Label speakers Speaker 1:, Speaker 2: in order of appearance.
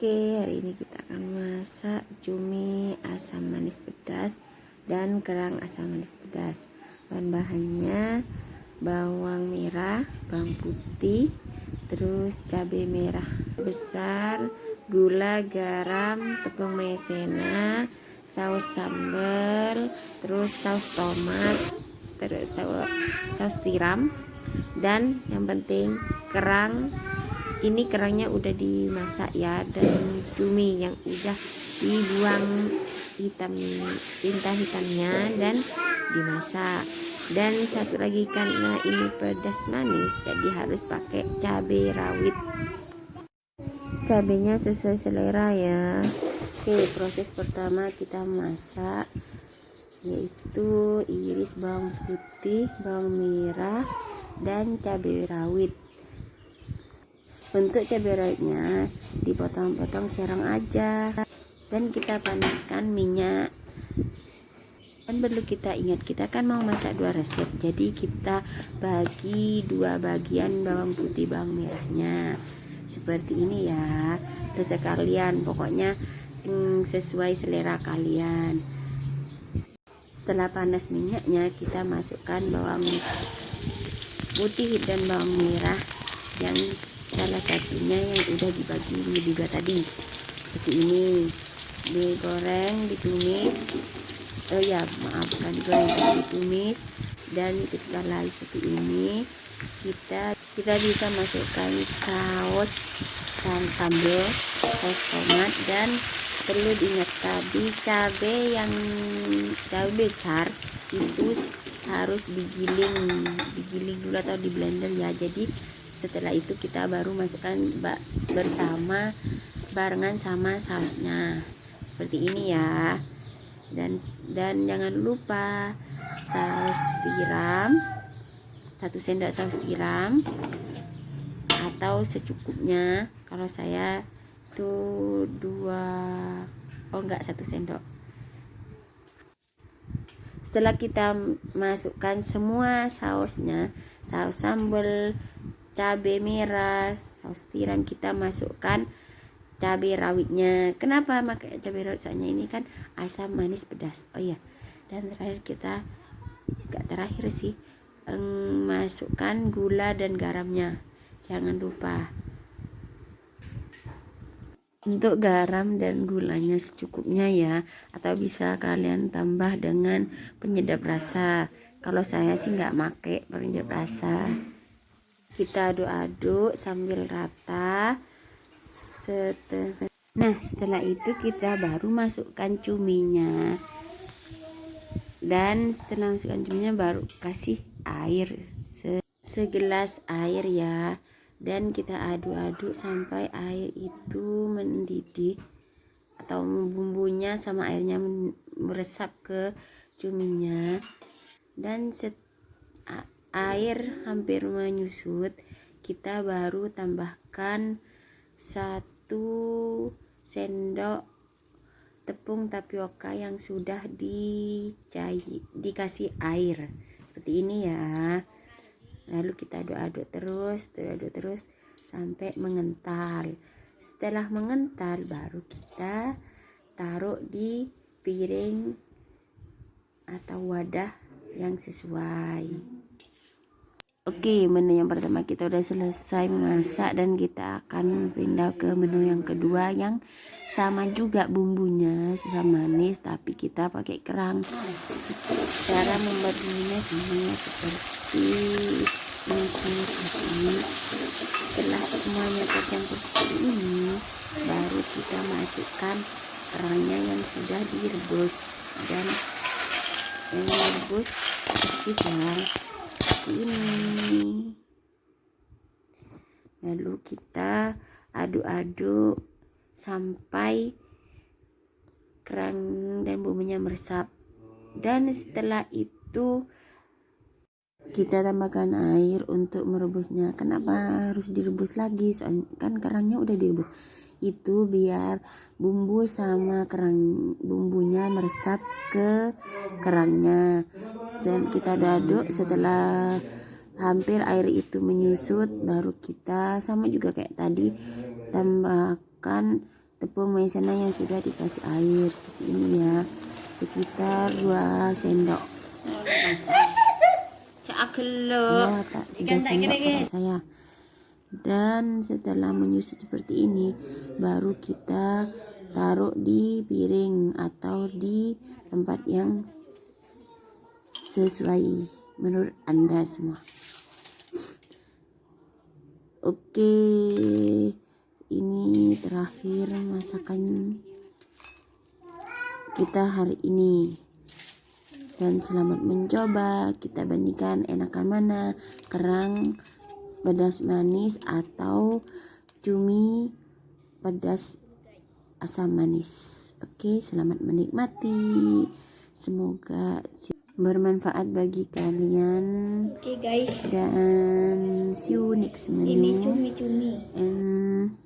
Speaker 1: Oke, hari ini kita akan masak cumi asam manis pedas dan kerang asam manis pedas. Bahan-bahannya bawang merah, bawang putih, terus cabai merah besar, gula, garam, tepung maizena, saus sambal, terus saus tomat, terus saus tiram, dan yang penting kerang. Ini kerangnya udah dimasak ya, dan cumi yang udah dibuang tinta hitamnya dan dimasak. Dan satu lagi, karena ini pedas manis, jadi harus pakai cabai rawit. Cabenya sesuai selera ya. Oke, proses pertama kita masak yaitu iris bawang putih, bawang merah, dan cabai rawit. Untuk cabai rawitnya dipotong-potong serong aja, dan kita panaskan minyak. Dan perlu kita ingat, kita kan mau masak 2 resep, jadi kita bagi 2 bagian bawang putih bawang merahnya seperti ini ya. Terus kalian pokoknya sesuai selera kalian. Setelah panas minyaknya, kita masukkan bawang putih dan bawang merah yang salah satunya yang udah dibagi ini juga tadi, seperti ini, digoreng, ditumis. Bukan digoreng, ditumis. Dan setelah seperti ini, kita bisa masukkan saus sambal, saus tomat, dan perlu diingat tadi cabai yang cabai besar itu harus digiling dulu atau di blender ya. Jadi setelah itu kita baru masukkan barengan sama sausnya seperti ini ya. Dan jangan lupa saus tiram, 1 sendok saus tiram atau secukupnya. Kalau saya tuh 1 sendok. Setelah kita masukkan semua sausnya, saus sambal, cabai merah, saus tiram, kita masukkan cabai rawitnya. Kenapa pakai cabai rawit? Soalnya ini kan asam manis pedas. Oh iya, dan terakhir kita masukkan gula dan garamnya, jangan lupa. Untuk garam dan gulanya secukupnya ya, atau bisa kalian tambah dengan penyedap rasa. Kalau saya sih nggak pakai penyedap rasa. Kita aduk-aduk sambil rata. Nah, setelah itu kita baru masukkan cuminya. Dan setelah masukkan cuminya baru kasih air segelas air ya. Dan kita aduk-aduk sampai air itu mendidih atau bumbunya sama airnya meresap ke cuminya. Dan air hampir menyusut, kita baru tambahkan 1 sendok tepung tapioka yang sudah dikasih air seperti ini ya. Lalu kita aduk-aduk terus sampai mengental. Setelah mengental baru kita taruh di piring atau wadah yang sesuai. Oke, menu yang pertama kita udah selesai memasak, dan kita akan pindah ke menu yang kedua yang sama juga bumbunya sama manis, tapi kita pakai kerang. Cara membuat bumbunya seperti ini. Setelah semuanya tercampur seperti ini, baru kita masukkan kerangnya yang sudah direbus, dan yang direbus bersihkan ini. Lalu kita aduk-aduk sampai kerang dan bumbunya meresap. Dan setelah itu kita tambahkan air untuk merebusnya. Kenapa harus direbus lagi? Soalnya kan kerangnya udah direbus. Itu biar bumbu sama bumbunya meresap ke kerangnya. Dan kita aduk setelah hampir air itu menyusut, baru kita sama juga kayak tadi tambahkan tepung maizena yang sudah dikasih air seperti ini ya, sekitar 2 sendok. Ya, tak 3 sendok kalau saya. Dan setelah menyusut seperti ini, baru kita taruh di piring atau di tempat yang sesuai menurut Anda semua. Oke, ini terakhir masakan kita hari ini. Dan selamat mencoba. Kita bandingkan enakan mana, kerang pedas manis atau cumi pedas asam manis. Oke, selamat menikmati. Semoga bermanfaat bagi kalian.
Speaker 2: Oke guys.
Speaker 1: Dan see you next menu.
Speaker 2: Ini cumi-cumi.
Speaker 1: And